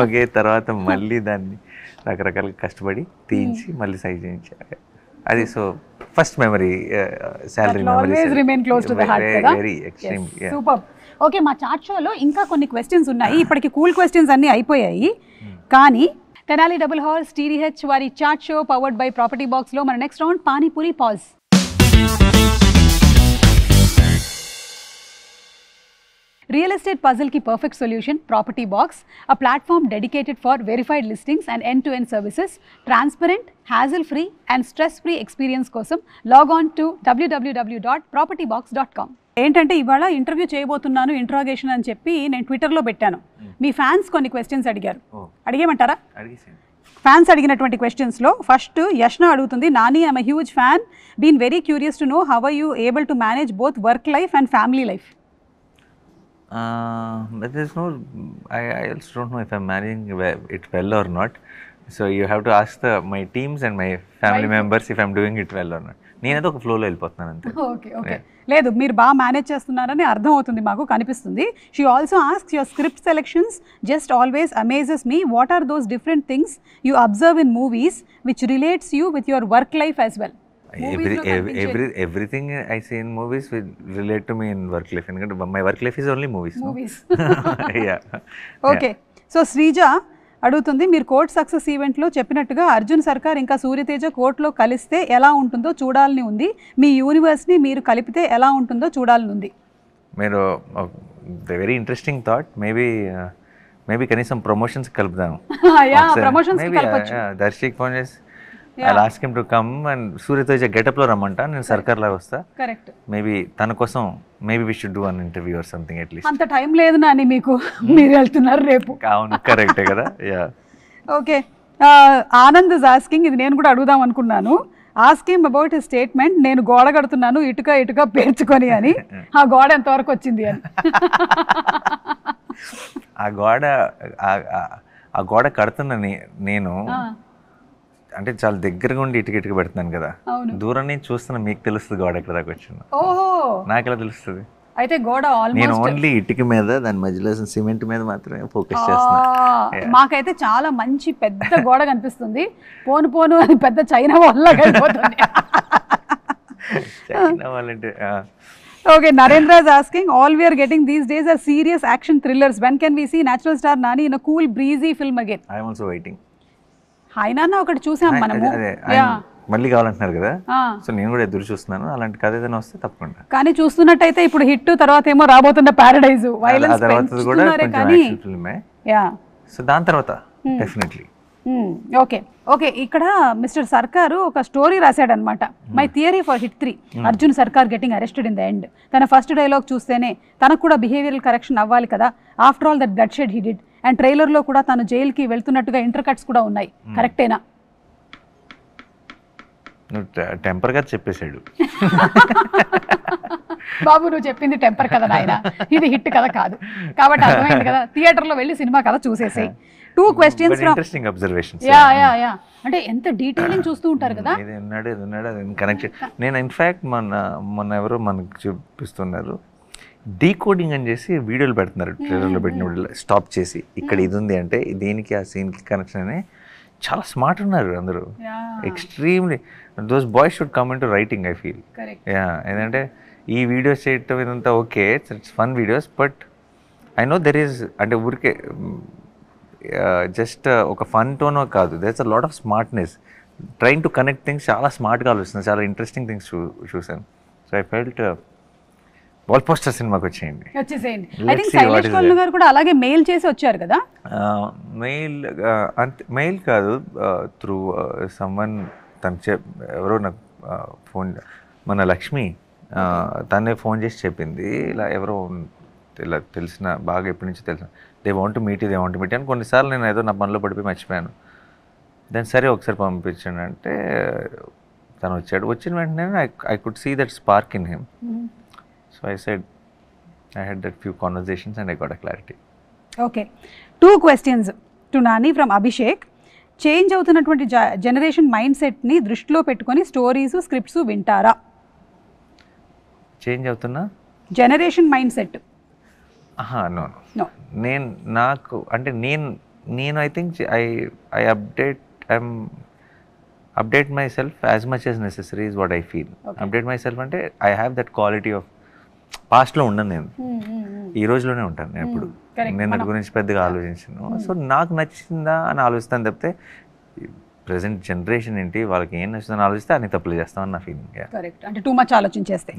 ఓకే. తర్వాత మళ్ళీ దాన్ని రకరకాలుగా కష్టపడి తీయించి మళ్ళీ సైజ్ చేయించారు. అది so first memory, salary very extreme. Super. Okay, మా చాట్ షోలో ఇంకా కొన్ని క్వశ్చన్స్ ఉన్నాయి. ఇప్పటికి కూల్ క్వశ్చన్స్ అన్నీ అయిపోయాయి. కానీ తెనాలి డబుల్ హార్స్ TDH వారి chat show powered by property బాక్స్లో మన next round panipuri pause. Real estate puzzle की perfect solution, Property Box, a platform dedicated for verified listings and end-to-end services, transparent, hassle-free and stress-free experience కోసం log on to www.propertybox.com. ఏంటంటే ఇవాళ ఇంటర్వ్యూ చేయబోతున్నాను ఇంట్రాగేషన్ అని చెప్పి నేను ట్విట్టర్లో పెట్టాను. మీ ఫ్యాన్స్ కొన్ని క్వశ్చన్స్ అడిగారు. అడిగేమంటారా? ఫ్యాన్స్ అడిగినటువంటి క్వశ్చన్స్లో ఫస్ట్ యష్న అడుగుతుంది, Nani I'm a huge fan, been very curious to know how are you able to manage both work life and family life. But there's no, I also don't know if I'm managing it well or not. So you have to ask my teams and my family members if I'm doing it well or not. నేనైతే ఒక ఫ్లోలో వెళ్ళిపోతున్నాను అంతే. Okay okay. లేదు, మీరు బాగా మేనేజ్ చేస్తున్నారని అర్థం అవుతుంది, మాకు కనిపిస్తుంది. She also asks your script selections just always amazes me. What are those different things you observe in movies which relates you with your work life as well? Everything I see in movies will relate to me in work life. My work life is only movies. Yeah. Okay. So Srija అడుగుతుంది, మీరు కోర్ట్ సక్సెస్ ఈవెంట్లో చెప్పినట్టుగా అర్జున్ సర్కార్ ఇంకా సూర్యతేజ కోర్టులో కలిస్తే ఎలా ఉంటుందో చూడాలని ఉంది. మీ యూనివర్స్ని మీరు కలిపితే ఎలా ఉంటుందో చూడాలని ఉంది. మీరు వెరీ ఇంట్రెస్టింగ్ థాట్. మేబీ కనీసం ప్రమోషన్స్ కలుపుదాము. దర్శక్ ఫోన్ చేసి I'll ask him to come and Surya getup lo rammanta, నేను సర్కార్ లాగా వస్తా. కరెక్ట్. మేబీ తన కోసం maybe we should do an interview or something at least. అంత టైం లేదు నాని మీకు, మీరు వెళ్తున్నారు రేపు. అవును, కరెక్టే కదా. Yeah. Okay. Anand is asking, ఇది నేను కూడా అడుగుదాం అనుకున్నాను. ఆస్కింగ్ అబౌట్ హిస్ స్టేట్మెంట్, నేను గోడ కడుతున్నాను ఇటుక పేర్చుకొని అని. ఆ గోడ ఎంతవరకు వచ్చింది అని. ఆ గోడ కడుతున్నా నేను అంటే చాలా దగ్గరగా ఉండి ఇటుక పెడుతున్నాను కదా, దూరం నుంచి చూస్తున్నా మీకు తెలుస్తుంది గోడ ఎక్కడ దాకా వచ్చింది. నాకు ఎలా తెలుస్తుంది? అయితే గోడ నేను ఓన్లీ ఇటుక మీద, దాని మధ్యలో సిమెంట్ మీద మాత్రమే ఫోకస్ చేస్తున్నా. మాకైతే చాలా మంచి పెద్ద గోడ కనిపిస్తుంది. పోను అది పెద్ద చైనా వాళ్ళ అయిపోతుంది. చైనా వాళ్ళంటే. Okay, Narendra is asking, all we are getting these days are serious action thrillers. When can we see natural star Nani in a cool breezy film again? I am also waiting. Hi నాన్న ఒకటి చూసాం మనము. మళ్ళీ కావాలంటున్నారు కదా, సో నేను కూడా ఎదురు చూస్తున్నాను. అలాంటి కథ ఏదైనా వస్తే తప్పకుండా. కానీ చూస్తున్నట్టయితే ఇప్పుడు హిట్ తర్వాత ఏమో రాబోతున్న పారడైజ్ వైలెన్స్ పెంచుతున్నారే కానీ. సో దాని తర్వాత డెఫినెట్లీ. ఓకే, ఇక్కడ మిస్టర్ సర్కారు ఒక స్టోరీ రాశాడనమాట. My theory for hit 3, Arjun Sarkar getting arrested in the end. తన ఫస్ట్ డైలాగ్ చూస్తేనే తనకు కూడా బిహేవియరల్ కరెక్షన్ అవ్వాలి కదా, after all that bloodshed he did. And ట్రైలర్లో కూడా తను జైలుకి వెళ్తున్నట్టుగా ఇంటర్ కట్స్ కూడా ఉన్నాయి. కరెక్టేనా? టెంపర్ గా చెప్పేశాడు బాబు, నువ్వు చెప్పింది టెంపర్ కదా నాయన, ఇది హిట్ కథ కాదు. కాబట్టి అర్థమైంది కదా, థియేటర్లో వెళ్ళి సినిమా కథ చూసేసాయి. 2 questions from interesting observations. Yeah. అంటే ఎంత డీటెయిలింగ్ చూస్తూ ఉంటారు కదా. ఇది ఉన్నాడు కనెక్షన్. నేను ఇన్ఫాక్ట్ మొన్న ఎవరో మనకు చూపిస్తున్నారు, డీకోడింగ్ అని చేసి వీడియోలు పెడుతున్నారు. ట్రైలర్లో పెట్టినప్పుడు స్టాప్ చేసి ఇక్కడ ఇది ఉంది అంటే దీనికి ఆ సీన్కి కనెక్షన్ అని. చాలా స్మార్ట్ ఉన్నారు అందరూ, extremely. Those boys should come in to writing I feel. ఏంటంటే ఈ వీడియోస్ చేయటం ఇదంతా okay, it's fun videos, but I know there is అంటే ఊరికే జస్ట్ ఒక ఫన్ టోనో కాదు, there's a lot of smartness, train to connect things. చాలా స్మార్ట్గా ఆలోచిస్తుంది, చాలా ఇంట్రెస్టింగ్ థింగ్స్ చూసాను. So I felt wall poster సినిమాకి వచ్చేయండి. ఐ థింక్ శైలేష్ కొల్లు గారు కూడా అలాగే మెయిల్ చేసి వచ్చారు కదా. మెయిల్ కాదు, త్రూ సమ్వన్ ఎవరో నాకు ఫోన్, మన లక్ష్మి తనే ఫోన్ చేసి చెప్పింది, ఇలా ఎవరో ఇలా తెలిసిన, బాగా ఎప్పటి నుంచి తెలిసిన, దే వాంట్ టు మీట్ అని. కొన్నిసార్లు నేను ఏదో నా పనిలో పడిపోయి మర్చిపోయాను. దాని సరే ఒకసారి పంపించండి అంటే తను వచ్చాడు. వచ్చిన వెంటనే I could see that spark in him. So I said I had that few conversations and I got a clarity. Okay, 2 questions to Nani from Abhishek. Change అవుతున్నటువంటి జనరేషన్ మైండ్ సెట్ని దృష్టిలో పెట్టుకొని స్టోరీస్ స్క్రిప్ట్స్ వింటారా? చేంజ్ అవుతున్నా జనరేషన్ మైండ్ సెట్? నో. నాకు అంటే నేను I think I update myself as much as necessary is what I feel. Update myself అంటే I have that quality of, పాస్ట్లో ఉండను నేను, ఈ రోజులోనే ఉంటాను నేను. ఎప్పుడు నేను దాని గురించి పెద్దగా ఆలోచించను. సో నాకు నచ్చిందా అని ఆలోచిస్తాను తప్పితే ప్రెసెంట్ జనరేషన్ ఏంటి, వాళ్ళకి ఏం నచ్చుతుందని ఆలోచిస్తే అన్ని తప్పులు చేస్తామని నా ఫీలింగ్. కరెక్ట్, అంటే టూ మచ్ ఆలోచించేస్తే.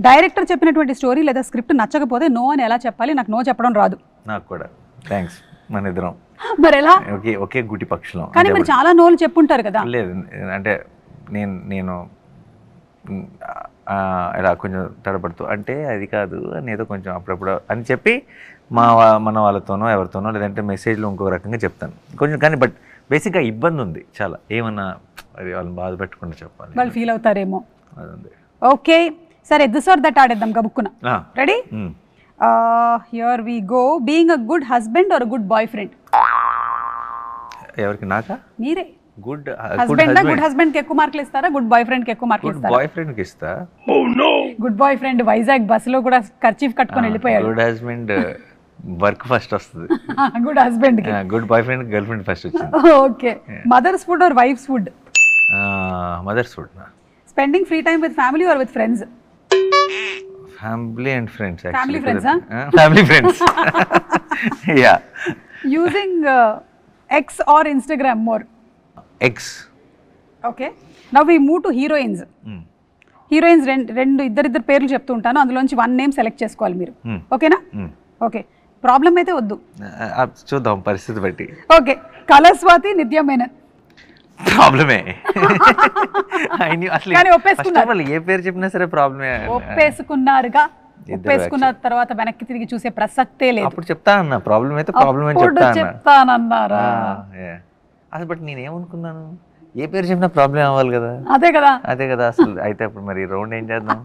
డైరెక్టర్ చెప్పినటువంటి స్టోరీ లేదా స్క్రిప్ట్ నచ్చకపోతే నో అని ఎలా చెప్పాలి? నాకు నో చెప్పడం రాదు. నాకు కూడా. థ్యాంక్స్. మన ఇద్దరం మరి ఎలా? ఒకే గుటి పక్షులం. కానీ మీరు చాలా నోలు చెప్పుంటారు కదా. లేదు అంటే నేను ఇలా కొంచెం తడబడుతూ అంటే అది కాదు అని ఏదో కొంచెం అప్పుడప్పుడు అని చెప్పి మన వాళ్ళతోనో ఎవరితోనో లేదంటే మెసేజ్లో ఇంకొక రకంగా చెప్తాను కొంచెం. కానీ బట్ బేసిక్గా ఇబ్బంది ఉంది చాలా, ఏమన్నా అది వాళ్ళని బాధ పెట్టకుండా చెప్పాలి, వాళ్ళు ఫీల్ అవుతారేమో. అది ఉంది. ఓకే సరే, దిస్ ఆర్ దట్ ఆడేద్దాం గబుక్కున. Ready? Here we go. Being a good husband or good boyfriend? ఎవరికి? నాకా? మీరే. Good husband. గుడ్ హస్బెండ్ కి ఎక్కువ మార్కులు ఇస్తారా, గుడ్ బాయ్ ఫ్రెండ్ కి ఎక్కువ మార్కులు ఇస్తారా? బాయ్ ఫ్రెండ్ కి ఇస్తా. గుడ్ బాయ్ ఫ్రెండ్ వైజాగ్ బస్సులో కూడా కర్చీఫ్ కట్టుకొని వెళ్ళిపోయాడు. గుడ్ హస్బెండ్ వర్క్ ఫస్ట్ వస్తుంది. గుడ్ హస్బెండ్ కి. Good boyfriend girlfriend first వచ్చింది. Okay, mother's food or wife's food? Mother's food. Spending free time with family or with friends? Family and friends actually. Family friends, huh? Family friends. Yeah. Using X or Instagram more? X. Okay. Now we move to heroines. Heroines రెండు ఇద్దరు పేర్లు చెప్తూ ఉంటాను, అందులోంచి 1 నేమ్ సెలెక్ట్ చేసుకోవాలి మీరు. ఓకేనా? ఓకే, ప్రాబ్లం అయితే వద్దు, చూద్దాం పరిస్థితి బట్టి. ఓకే, కళాస్వాతి, నిత్య మేనన్. ప్రాబ్లమే. కానీ ఒప్పేసుకున్నారు. ఏ పేరు చెప్పినా సరే ప్రాబ్లమే. ఒప్పేసుకున్నారుగా. ఒప్పేసుకున్న తర్వాత వెనక్కి తిరిగి చూసే ప్రసక్తే లేదు. అప్పుడు చెప్తా అన్న ప్రాబ్లం అయితే ప్రాబ్లం అని చెప్తానన్నారా? అసలు బట్ నేనేమనుకున్నాను, ఏ పేరు చెప్పినా ప్రాబ్లం అవ్వాలి కదా. అదే కదా అసలు. అయితే అప్పుడు మరి రౌండ్ ఏం చేద్దాం?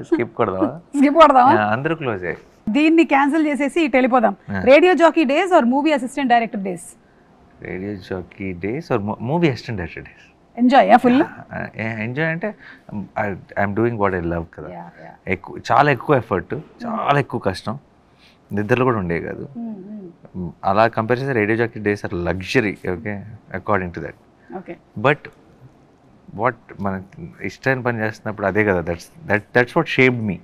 స్కిప్ కొడదామా? అందరూ క్లోజ్ అయ్యి దీన్ని క్యాన్సిల్ చేసేసి ఇటు వెళ్ళిపోదాం. Radio jockey days or movie assistant director days? Radio jockey days or movie assistant director days. Enjoy full. Enjoy అంటే I'm doing what I love కదా. చాలా ఎక్కువ ఎఫర్ట్, చాలా ఎక్కువ కష్టం, నిద్రలో కూడా ఉండేవి కాదు. అలా కంపేర్ చేస్తే radio jockey days are luxury. Okay, according to that. But what మన ఇష్టమైన పని చేస్తున్నప్పుడు అదే కదా, దట్స్ వాట్ షేప్డ్ మీ.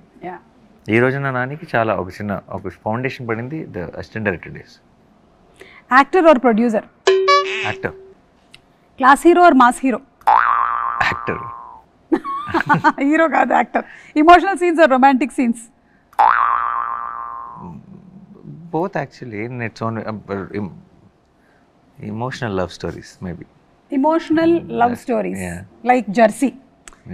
ఈ రోజు నా నానికి చాలా ఒక ఫౌండేషన్ పడింది the assistant director days. Actor or producer? Actor. Class hero or mass hero? Actor. Hero కాదు, actor. Emotional scenes or romantic scenes? both actually in its own emotional love stories maybe. Emotional love stories, yeah. Like Jersey.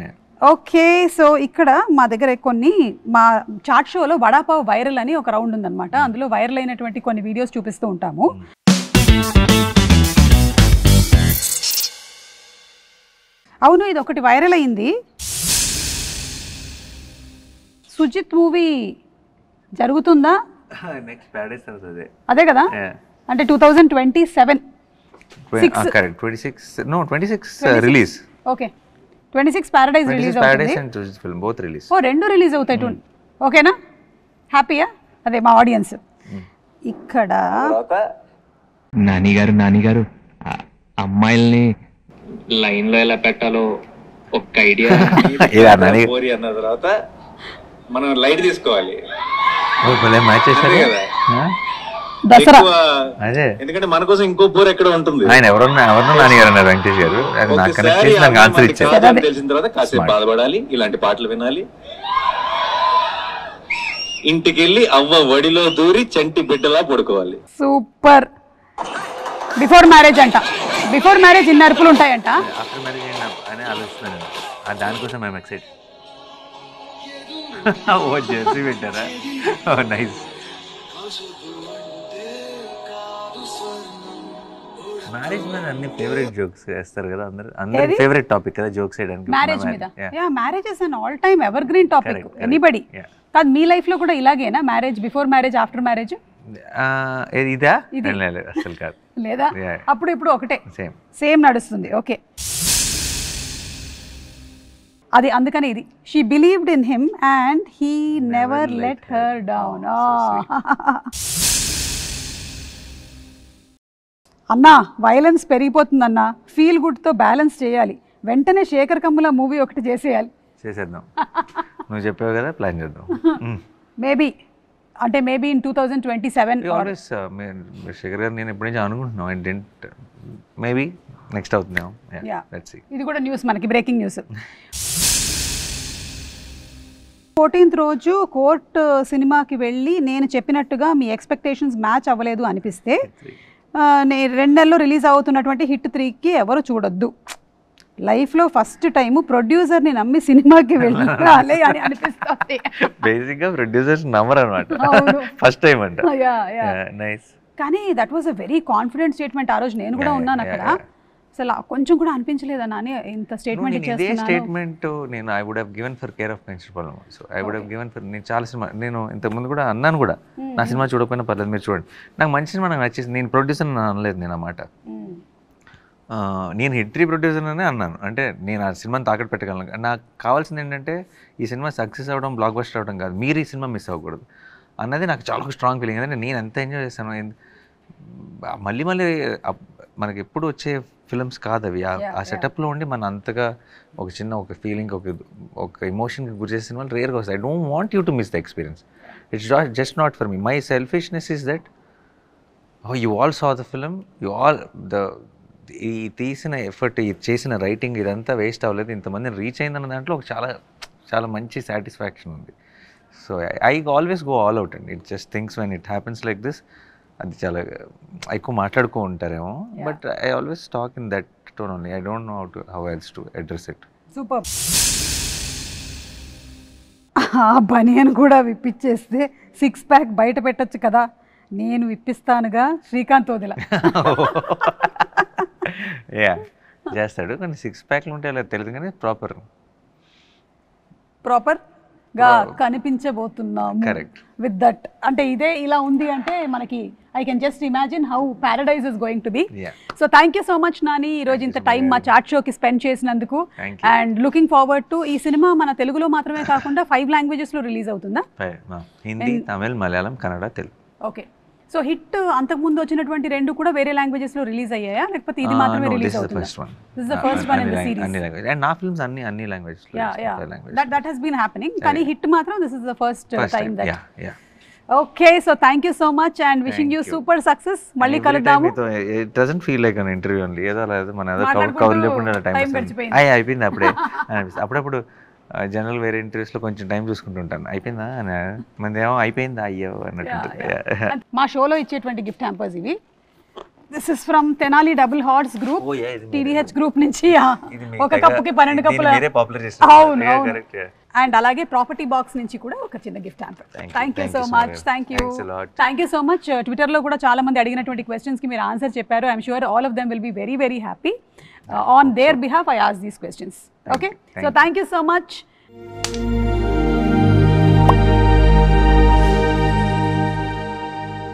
Yeah. Okay, so ఇక్కడ మా దగ్గర కొన్ని మా చాట్ షోలో వడాపావ్ వైరల్ అని ఒక రౌండ్ ఉందన్నమాట. అందులో వైరల్ అయినటువంటి కొన్ని వీడియోస్ చూపిస్తూ ఉంటాము. అవును, ఇది ఒకటి వైరల్ అయింది. సుజిత్ మూవీ జరుగుతుందా? నెక్స్ట్ ప్యారడైస్ అవుతుంది. అదే కదా, అంటే 2027. Correct. 26 release. Okay, 26 Paradise release అవుతుంది. Paradise and Sujeeth film both release. ఓ, రెండు రిలీజ్ అవుతాయి. ఓకేనా? హ్యాపీయా? అదే మా ఆడియన్స్. ఇక్కడ నానిగారు అమ్మాయిల్ని లైన్ లో ఎలా పెట్టాలో ఒక ఐడియా అన్న తర్వాత మనం లైట్ తీసుకోవాలి. దసరా అదే, ఎందుకంటే మన కోసం ఇంకో బోర్ ఎక్కడ ఉంటుంది. ఆయన ఎవరన్నా నానిగారు అన్నారు, వెంకటేష్ గారు. తెలిసిన తర్వాత కాసేపు బాధపడాలి, ఇలాంటి పాటలు వినాలి, ఇంటికెళ్ళి అవ్వ వడిలో దూరి చంటి బిడ్డలా పడుకోవాలి. సూపర్. బిఫోర్ మ్యారేజ్ అంట, బిఫోర్ మ్యారేజ్ ఇన్ని అరుపులు ఉంటాయంట. ఆఫ్టర్ మ్యారేజ్ అని ఆలోచిస్తున్నాను. దానికోసం మేము ఎక్సైట్. ఓ జెర్సీ పెట్టారా? నైస్. మ్యారేజ్ మీద అన్ని ఫేవరెట్ జోక్స్ వేస్తారు కదా అందరు. అందరి ఫేవరెట్ టాపిక్ కదా జోక్స్ వేయడానికి. మ్యారేజ్ మీద. Yeah, marriage is an all time evergreen topic. Anybody. కాదు, మీ లైఫ్ లో కూడా ఇలాగేనా? Marriage, before marriage, after marriage? ఇదా? అసలు కాదు. లేదా? అప్పుడు ఇప్పుడు ఒకటే సేమ్ నడుస్తుంది. ఓకే, అది అందుకని ఇది she believed in him and he never let her down. అన్నా, వైలెన్స్ పెరిగిపోతుందన్నా, ఫీల్ గుడ్తో బ్యాలెన్స్ చేయాలి. వెంటనే శేఖర్ కమ్ముల మూవీ ఒకటి చేసేయాలి. చేసేద్దాం. నువ్వు చెప్పావు కదా, ప్లాన్ చేద్దాం. మేబీ అంటే మేబీ ఇన్ 2027. ఆల్వేస్ శేఖర్ గారు నేను ఎప్పటి నుంచి అనుకుంటున్నాం. ఐ డెంట్, మేబీ నెక్స్ట్ అవుతుందేమో. ఇది కూడా న్యూస్, మనకి బ్రేకింగ్ న్యూస్. 14th రోజు కోర్ట్ సినిమాకి వెళ్ళి నేను చెప్పినట్టుగా మీ ఎక్స్పెక్టేషన్స్ మ్యాచ్ అవ్వలేదు అనిపిస్తే 2 నెలల్లో రిలీజ్ అవుతున్నటువంటి హిట్ 3కి ఎవరు చూడొద్దు. లైఫ్లో ఫస్ట్ టైం ప్రొడ్యూసర్ని నమ్మి సినిమాకి వెళ్ళాలి అని అనిపిస్తుంది. బేసిక్గా ప్రొడ్యూసర్స్ నమ్మరు అనమాట, ఫస్ట్ టైం అంట. నైస్. కానీ that was a very confident statement. ఆ రోజు నేను కూడా ఉన్నాను అక్కడ. అసలు కొంచెం కూడా అనిపించలేదా నాని ఇంత స్టేట్మెంట్ ఇచ్చేస్తున్నాను? ఇదే స్టేట్మెంట్ నేను I would have given for care of principal. So I would have given for, నేను చాలా సినిమా, నేను ఇంతకుముందు కూడా అన్నాను కూడా, నా సినిమా చూడకపోయినా పర్లేదు మీరు చూడండి, నాకు మంచి సినిమా నాకు నచ్చేసి, నేను ప్రొడ్యూసర్ అనలేదు నేను అన్నమాట. నేను హిట్ 3 ప్రొడ్యూసర్ అనే అన్నాను. అంటే నేను ఆ సినిమాని తాకట్టు పెట్టగలను. నాకు కావాల్సింది ఏంటంటే ఈ సినిమా సక్సెస్ అవ్వడం, బ్లాక్ బస్టర్ అవ్వడం కాదు, మీరు ఈ సినిమా మిస్ అవ్వకూడదు అన్నది నాకు చాలా స్ట్రాంగ్ ఫీలింగ్. ఎందుకంటే నేను ఎంత ఎంజాయ్ చేస్తాను. మళ్ళీ మనకి ఎప్పుడు వచ్చే ఫిల్మ్స్ కాదు అవి. ఆ సెటప్లో ఉండి మన అంతగా ఒక చిన్న ఒక ఫీలింగ్, ఒక ఎమోషన్కి గురి చేసే సినిమాలు రేర్గా వస్తాయి. I don't want you to miss the experience. It's just not for me. My selfishness is that you all saw the film, you all ఈ తీసిన ఎఫర్ట్, ఈ చేసిన రైటింగ్ ఇదంతా వేస్ట్ అవ్వలేదు, ఇంతమందిని రీచ్ అయిందన్న దాంట్లో ఒక చాలా చాలా మంచి సాటిస్ఫాక్షన్ ఉంది. So I always go all out and it just things when it happens like this. అది చాలా ఎక్కువ మాట్లాడుకో ఉంటారేమో, but I always talk in that tone only. I don't know how else to address it. Super. ఆ బనియన్ కూడా విప్పిచ్చేస్తే 6 ప్యాక్ బయట పెట్టచ్చు కదా, నేను విప్పిస్తానుగా శ్రీకాంత్ వదిలా. యా చేస్తాడు, కానీ 6 ప్యాక్లు ఉంటే అలా తెలియదు, కానీ ప్రాపర్గా కనిపించబోతున్నాము. కరెక్ట్. విత్ దట్ అంటే ఇదే ఇలా ఉంది అంటే మనకి I can just imagine how Paradise is going to be. So thank you so much Nani, ఈ రోజు ఇంత టైం మా చాట్ షోకి స్పెండ్ చేసినందుకు. అండ్ లుకింగ్ ఫార్వర్డ్ టు ఈ సినిమా మన తెలుగులో మాత్రమే కాకుండా 5 లాంగ్వేజెస్లో రిలీజ్ అవుతుందా? Hindi, Tamil, Malayalam, Kannada, Telugu. Okay. So hit అంతకుముందు వచ్చినటువంటి 2 కూడా వేరే లాంగ్వేజెస్ లో రిలీజ్ అయ్యాయా, లేకపోతే ఇది మాత్రమే రిలీజ్ అవుతుందా? This is the first one in the series. అన్ని లాంగ్వేజ్ అండ్ నా ఫిల్మ్స్ అన్ని లాంగ్వేజెస్ లో. that has been happening. కానీ హిట్ మాత్రం this is the first time that. Okay, so thank you so much and wishing you super success. మళ్ళీ కలుద్దాము. It doesn't feel like an interview only. ఏదో మన ఏదో కవర్ లేకుండా టైం అయిపోయింది అప్పుడే. అప్పుడప్పుడు జనరల్ వేరే ఇంటర్వ్యూస్లో కొంచెం టైం చూసుకుంటుంటాను, అయిపోయిందా అని, మంది ఏమో అయిపోయిందా అయ్యో అన్నట్టు. మా షోలో ఇచ్చేటువంటి గిఫ్ట్ హ్యాంపర్స్ ఇవి. This is from Tenali double horse group, TDH group నుంచి. ఒక కప్పుకి 12 కప్పుల. అవును. అండ్ అలాగే ప్రాపర్టీ బాక్స్ నుంచి కూడా ఒక చిన్న gift hamper. Thank you so much. Thank you so much. ట్విట్టర్లో కూడా చాలా మంది అడిగినటువంటి క్వశ్చన్స్కి మీరు ఆన్సర్ చెప్పారు. I'm sure all of them will be very very happy. On their behalf, I ask these questions. Okay? So thank you so much.